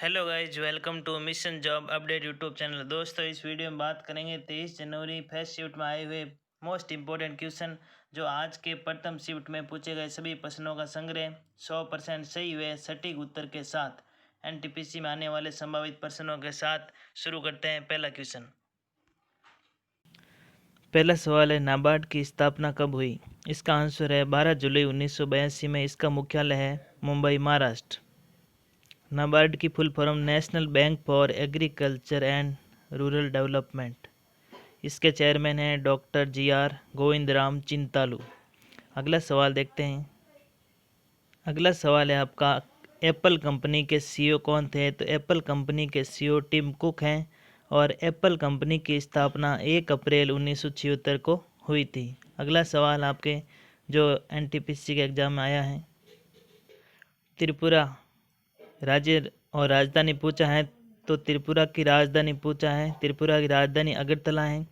Hello guys, welcome to mission job update YouTube channel. दोस्तों, इस video में बात करेंगे 23 जनवरी फर्स्ट शिफ्ट में आए हुए मोस्ट इम्पोर्टेंट क्वेश्चन, जो आज के प्रथम शिफ्ट में पूछे गए सभी प्रश्नों का संग्रह 100% सही हुए सटीक उत्तर के साथ एनटीपीसी में आने वाले संभावित प्रश्नों के साथ शुरू करते हैं। पहला क्वेश्चन। पहला सवाल है, नाबार्ड की स्थापना कब हुई? इसका आंसर है 12 जुलाई 1982 में। इसका मुख्यालय है मुंबई, महाराष्ट्र। नाबार्ड की full form national bank for agriculture and rural development. इसके चेयरमैन हैं डॉक्टर GR गोविंदराम चिंतालू। अगला सवाल देखते हैं। अगला सवाल है आपका, एप्पल कंपनी के CEO कौन थे? तो एप्पल कंपनी के CEO टिम कुक हैं और एप्पल कंपनी की स्थापना 1 अप्रैल 1976 को हुई थी। अगला सवाल आपके जो एनटीपीसी के एग्ज़ाम में आया है, त्रिपुरा राज्य और राजधानी पूछा है। तो त्रिपुरा की राजधानी पूछा है, त्रिपुरा की राजधानी अगरतला है।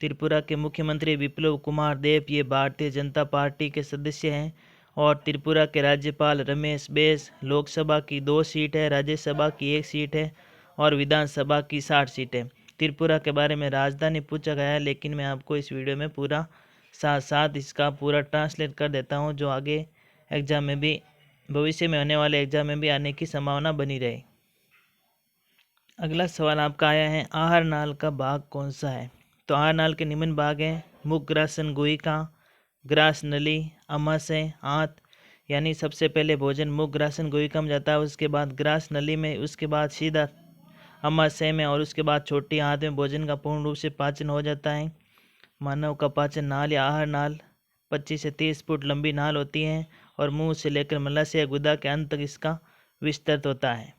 त्रिपुरा के मुख्यमंत्री विप्लव कुमार देव ये भारतीय जनता पार्टी के सदस्य हैं। और त्रिपुरा के राज्यपाल रमेश बैस। लोकसभा की 2 सीट है, राज्यसभा की 1 सीट है और विधानसभा की 60 सीट है। त्रिपुरा के बारे में राजधानी पूछा गया है, लेकिन मैं आपको इस वीडियो में पूरा साथ साथ इसका पूरा ट्रांसलेट कर देता हूँ, जो आगे एग्जाम में भी, भविष्य में होने वाले एग्जाम में भी आने की संभावना बनी रहे। अगला सवाल आपका आया है, आहार नाल का भाग कौन सा है? तो आहार नाल के निम्न भाग हैं, मुख, ग्रासन, गुहिका, ग्रास नली, अमाशय, आंत। यानी सबसे पहले भोजन मुख, ग्रासन, गुहिका में जाता है, उसके बाद ग्रास नली में, उसके बाद सीधा अमाशय में और उसके बाद छोटी आंत में भोजन का पूर्ण रूप से पाचन हो जाता है। मानव का पाचन नाल या आहार नाल 25 से 30 फुट लंबी नाल होती है और मुंह से लेकर मलाशय या गुदा के अंत तक इसका विस्तृत होता है।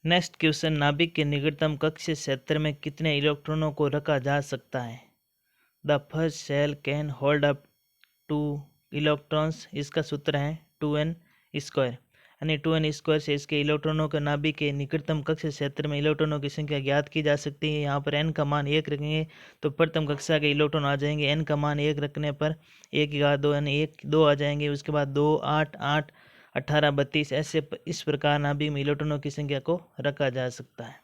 नेक्स्ट क्वेश्चन, नाभिक के निकटतम कक्षीय क्षेत्र में कितने इलेक्ट्रॉनों को रखा जा सकता है? The first shell can hold up 2 electrons. इसका सूत्र है 2n स्क्वायर। यानी 2n स्क्वायर से इसके इलेक्ट्रॉनों का नाभिक के निकटतम कक्षीय क्षेत्र में इलेक्ट्रॉनों की संख्या ज्ञात की जा सकती है। यहाँ पर n का मान 1 रखेंगे तो प्रथम कक्षा के इलेक्ट्रॉन आ जाएंगे। n का मान 1 रखने पर 1 की घात 2 यानी 1 2 आ जाएंगे। उसके बाद 2 8 8 18 32 ऐसे इस प्रकार नाभिक में इलेक्ट्रॉनों की संख्या को रखा जा सकता है।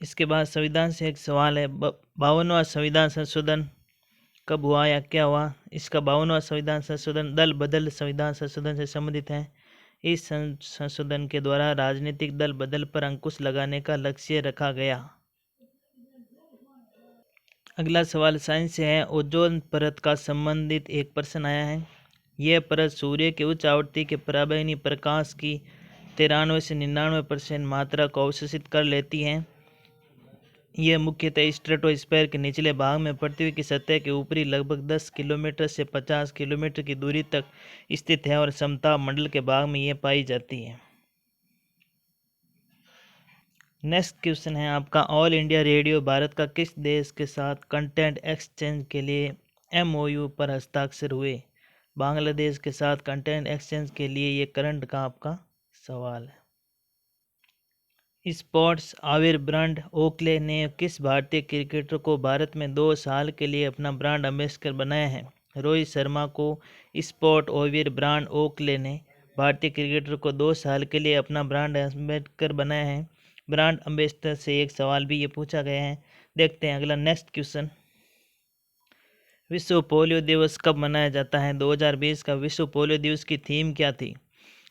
इसके बाद संविधान से एक सवाल है, 52वां संविधान संशोधन कब हुआ या क्या हुआ? इसका 52वां संविधान संशोधन दल बदल संविधान संशोधन से संबंधित है। इस संशोधन के द्वारा राजनीतिक दल बदल पर अंकुश लगाने का लक्ष्य रखा गया। अगला सवाल साइंस से है, ओजोन परत का संबंधित एक प्रश्न आया है। यह परत सूर्य के उच्च आवृत्ति के पराबैंगनी प्रकाश की 93 से 99% मात्रा को अवशोषित कर लेती है। यह मुख्यतः स्ट्रेटोस्फीयर के निचले भाग में पृथ्वी की सतह के ऊपरी लगभग 10 किलोमीटर से 50 किलोमीटर की दूरी तक स्थित है और समताप मंडल के भाग में यह पाई जाती है। नेक्स्ट क्वेश्चन है आपका, ऑल इंडिया रेडियो भारत का किस देश के साथ कंटेंट एक्सचेंज के लिए MOU पर हस्ताक्षर हुए? बांग्लादेश के साथ कंटेंट एक्सचेंज के लिए ये करंट का आपका सवाल है। स्पोर्ट्स आविर ब्रांड ओकले ने किस भारतीय क्रिकेटर को भारत में 2 साल के लिए अपना ब्रांड एम्बेसडर बनाया है? रोहित शर्मा को स्पोर्ट आविर ब्रांड ओकले ने भारतीय क्रिकेटर को 2 साल के लिए अपना ब्रांड एम्बेसडर बनाया है। ब्रांड एम्बेसडर से एक सवाल भी ये पूछा गया है। देखते हैं अगला नेक्स्ट क्वेश्चन। विश्व पोलियो दिवस कब मनाया जाता है? 2020 का विश्व पोलियो दिवस की थीम क्या थी?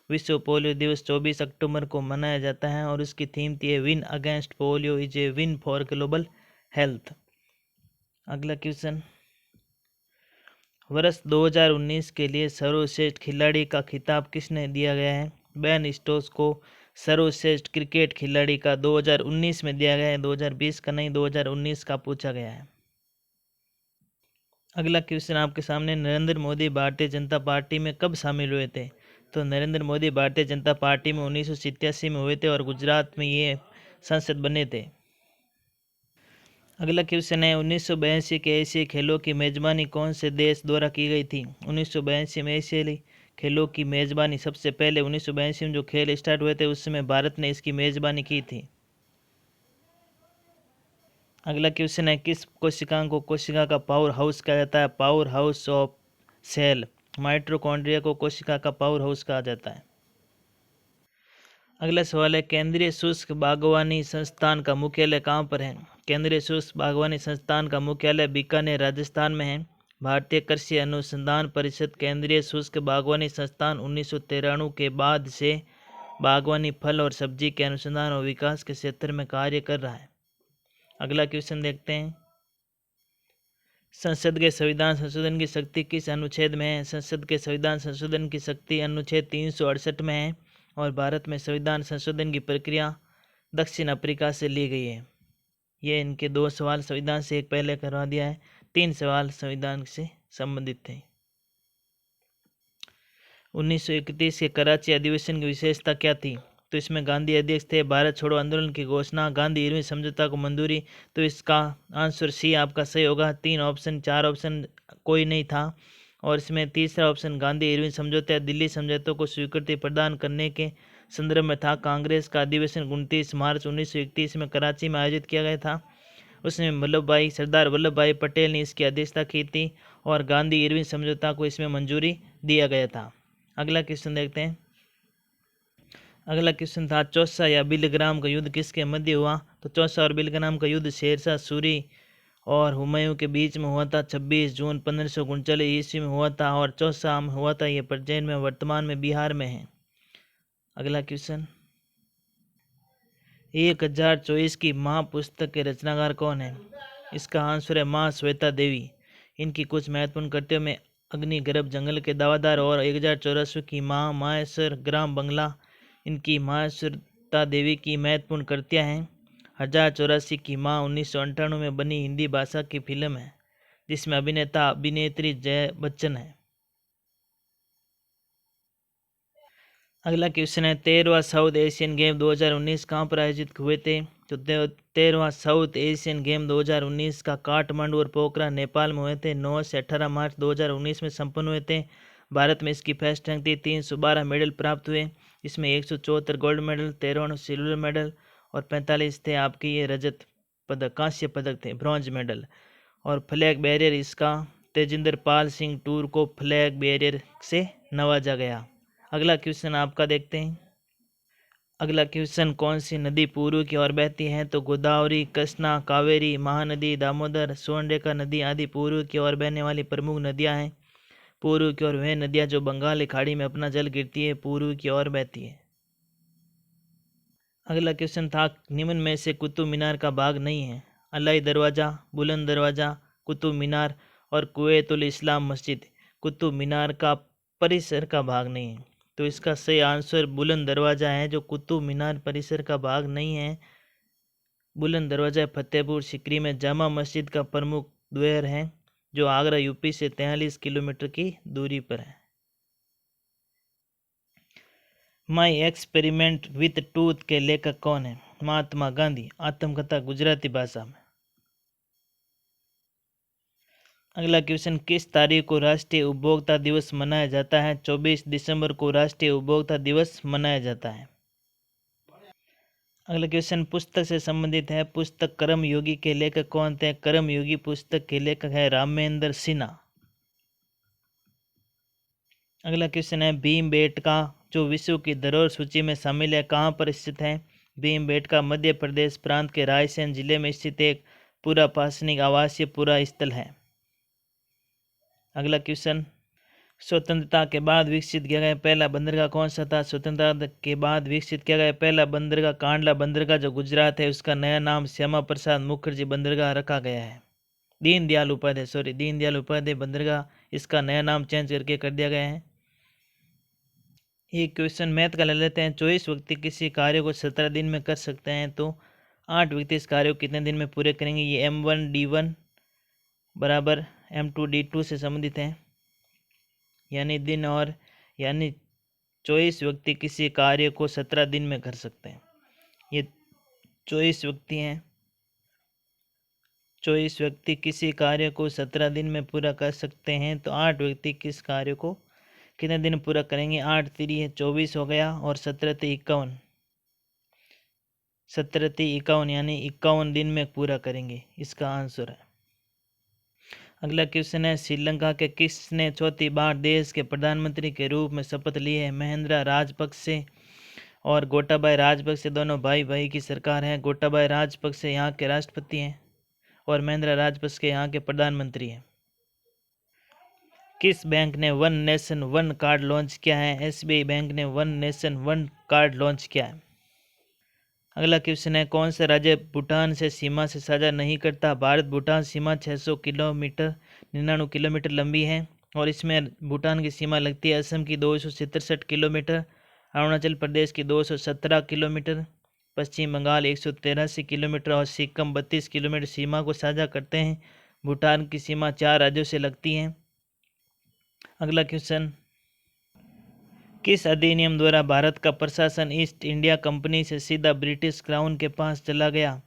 विश्व पोलियो दिवस 24 अक्टूबर को मनाया जाता है और उसकी थीम थी win against polio is a win for global health. अगला क्वेश्चन, वर्ष 2019 के लिए सर्वश्रेष्ठ खिलाड़ी का खिताब किसने दिया गया है? बेन स्टोक्स को सर्वश्रेष्ठ क्रिकेट खिलाड़ी का 2019 में दिया गया है, 2020 का नहीं, 2019 का पूछा गया है। अगला क्वेश्चन आपके सामने, नरेंद्र मोदी भारतीय जनता पार्टी में कब शामिल हुए थे? तो नरेंद्र मोदी भारतीय जनता पार्टी में 1987 में हुए थे और गुजरात में ये सांसद बने थे। अगला क्वेश्चन है, 1982 के एशियाई खेलों की मेजबानी कौन से देश द्वारा की गई थी? 1982 में एशियाई खेलों की मेजबानी सबसे पहले 1982 में जो खेल स्टार्ट हुए थे उस समय भारत ने इसकी मेजबानी की थी। अगला क्वेश्चन है, किस कोशिका को कोशिका का पावर हाउस कहा जाता है? Power house of cell. Mitochondria को कोशिका का पावर हाउस कहा जाता है। अगला सवाल है, केंद्रीय शुष्क बागवानी संस्थान का मुख्यालय कहाँ पर है? केंद्रीय शुष्क बागवानी संस्थान का मुख्यालय बीकानेर, राजस्थान में है। भारतीय कृषि अनुसंधान परिषद केंद्रीय शुष्क बागवानी संस्थान 1993 के बाद से बागवानी, फल और सब्जी के अनुसंधान और विकास के क्षेत्र में कार्य कर रहा है। अगला क्वेश्चन देखते हैं, संसद के संविधान संशोधन की शक्ति किस अनुच्छेद में है? संसद के संविधान संशोधन की शक्ति अनुच्छेद 368 में है और भारत में संविधान संशोधन की प्रक्रिया दक्षिण अफ्रीका से ली गई है। ये इनके 2 सवाल संविधान से एक पहले करवा दिया है, 3 सवाल संविधान से संबंधित थे। 1931 के कराची अधिवेशन की विशेषता क्या थी? तो इसमें गांधी अध्यक्ष थे। भारत छोड़ो आंदोलन की घोषणा, गांधी इरविन समझौता को मंजूरी। तो इसका आंसर सी आपका सही होगा। 3 ऑप्शन 4 ऑप्शन कोई नहीं था और इसमें तीसरा ऑप्शन गांधी इरविन समझौता दिल्ली समझौते को स्वीकृति प्रदान करने के संदर्भ में था। कांग्रेस का अधिवेशन 29 मार्च 1931 में कराची में आयोजित किया गया था। उसमें सरदार वल्लभ भाई पटेल ने इसकी अध्यक्षता की थी और गांधी इरविन समझौता को इसमें मंजूरी दिया गया था। अगला क्वेश्चन देखते हैं। अगला क्वेश्चन था, चौसा या बिलग्राम का युद्ध किसके मध्य हुआ? तो चौसा और बिलग्राम का युद्ध शेरशाह सूरी और हुमायूं के बीच में हुआ था। 26 जून 1539 ईस्वी में हुआ था और चौसा में हुआ था। ये उज्जैन में, वर्तमान में बिहार में है। अगला क्वेश्चन, 1024 की महापुस्तक के रचनाकार कौन है? इसका आंसर है माँ श्वेता देवी। इनकी कुछ महत्वपूर्ण कृतियों में अग्निगर्भ, जंगल के दावादार और 1084 की माँ, माहेश्वर ग्राम बंगला, इनकी माहेश्वरता देवी की महत्वपूर्ण कृतियाँ हैं। 1084 की माँ 1998 में बनी हिंदी भाषा की फिल्म है जिसमें अभिनेता अभिनेत्री जया बच्चन है। अगला क्वेश्चन है, 13वां साउथ एशियन गेम 2019 कहाँ पर आयोजित हुए थे? तो 13वां साउथ एशियन गेम 2019 का काठमांडू और पोखरा, नेपाल में हुए थे। 9 से 18 मार्च 2019 में संपन्न हुए थे। भारत में इसकी फर्स्ट रैंक थी। 312 मेडल प्राप्त हुए। इसमें 174 गोल्ड मेडल, 53 सिल्वर मेडल और 45 थे आपके ये रजत पदक, कांस्य पदक थे, ब्रॉन्ज मेडल। और फ्लैग बैरियर इसका तेजिंदर पाल सिंह टूर को फ्लैग बैरियर से नवाजा गया। अगला क्वेश्चन आपका देखते हैं। अगला क्वेश्चन, कौन सी नदी पूर्व की ओर बहती है? तो गोदावरी, कृष्णा, कावेरी, महानदी, दामोदर, स्वर्णरेखा नदी आदि पूर्व की ओर बहने वाली प्रमुख नदियां हैं। पूर्व की ओर वह नदियां जो बंगाल की खाड़ी में अपना जल गिरती है, पूर्व की ओर बहती है। अगला क्वेश्चन था, निम्न में से कुतुब मीनार का भाग नहीं है? अलाई दरवाज़ा, बुलंद दरवाज़ा, कुतुब मीनार और कुवैतुल इस्लाम मस्जिद कुतुब मीनार का परिसर का भाग नहीं है। तो इसका सही आंसर बुलंद दरवाज़ा है, जो कुतुब मीनार परिसर का भाग नहीं है। बुलंद दरवाज़ा फतेहपुर सीकरी में जामा मस्जिद का प्रमुख द्वार है, जो आगरा यूपी से 43 किलोमीटर की दूरी पर है। माई एक्सपेरिमेंट विथ टूथ के लेखक कौन है? महात्मा गांधी। आत्मकथा गुजराती भाषा में। अगला क्वेश्चन, किस तारीख को राष्ट्रीय उपभोक्ता दिवस मनाया जाता है? 24 दिसंबर को राष्ट्रीय उपभोक्ता दिवस मनाया जाता है। अगला क्वेश्चन पुस्तक से संबंधित है। पुस्तक कर्मयोगी के लेखक कौन थे? कर्मयोगी पुस्तक के लेखक है रामेंद्र सिन्हा। अगला क्वेश्चन है, भीमबेटका जो विश्व की धरोहर सूची में शामिल है, कहाँ पर स्थित है? भीमबेटका मध्य प्रदेश प्रांत के रायसेन जिले में स्थित एक पुरापाषाणिक आवासीय पुरा स्थल है। अगला क्वेश्चन, स्वतंत्रता के बाद विकसित किया गया पहला बंदरगाह कौन सा था? स्वतंत्रता के बाद विकसित किया गया पहला बंदरगाह कांडला बंदरगाह जो गुजरात है, उसका नया नाम श्यामा प्रसाद मुखर्जी बंदरगाह रखा गया है। दीनदयाल उपाध्याय बंदरगाह, इसका नया नाम चेंज करके कर दिया गया है। ये क्वेश्चन मैथ का ले लेते हैं। 24 व्यक्ति किसी कार्य को 17 दिन में कर सकते हैं, तो 8 व्यक्ति इस कार्य को कितने दिन में पूरे करेंगे? ये M1D1 बराबर M2D2 से संबंधित है, यानी दिन और यानी 24 व्यक्ति किसी कार्य को 17 दिन में कर सकते हैं। ये 24 व्यक्ति हैं। 24 व्यक्ति किसी कार्य को 17 दिन में पूरा कर सकते हैं, तो 8 व्यक्ति किस कार्य को कितने दिन पूरा करेंगे? 8 3 24 हो गया और 17 51, 17 51 यानी 51 दिन में पूरा करेंगे, इसका आंसर है। अगला क्वेश्चन है, श्रीलंका के किसने चौथी बार देश के प्रधानमंत्री के रूप में शपथ ली है? महेंद्र राजपक्षे, और गोटाबाया राजपक्षे दोनों भाई भाई की सरकार है। गोटाबाया राजपक्षे यहाँ के राष्ट्रपति हैं और महिंद्रा राजपक्षे यहाँ के प्रधानमंत्री हैं। किस बैंक ने one nation one card launch किया है? एसबीआई बैंक ने one nation one card launch किया है। अगला क्वेश्चन है, कौन सा राज्य भूटान से सीमा से साझा नहीं करता? भारत भूटान सीमा 600 किलोमीटर 99 किलोमीटर लंबी है और इसमें भूटान की सीमा लगती है असम की 267 किलोमीटर, अरुणाचल प्रदेश की 217 किलोमीटर, पश्चिम बंगाल 183 किलोमीटर और सिक्किम 32 किलोमीटर सीमा को साझा करते हैं। भूटान की सीमा 4 राज्यों से लगती है। अगला क्वेश्चन, किस अधिनियम द्वारा भारत का प्रशासन ईस्ट इंडिया कंपनी से सीधा ब्रिटिश क्राउन के पास चला गया?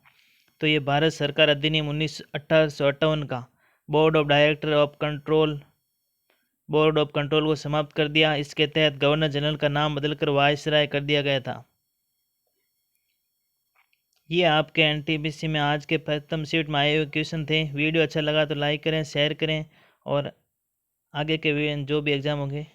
तो ये भारत सरकार अधिनियम 1858 का board of director of control को समाप्त कर दिया। इसके तहत गवर्नर जनरल का नाम बदलकर वायसराय कर दिया गया था। ये आपके एनटीपीसी में आज के प्रथम शिफ्ट में आए हुए क्वेश्चन थे। वीडियो अच्छा लगा तो लाइक करें, शेयर करें और आगे के जो भी एग्ज़ाम होंगे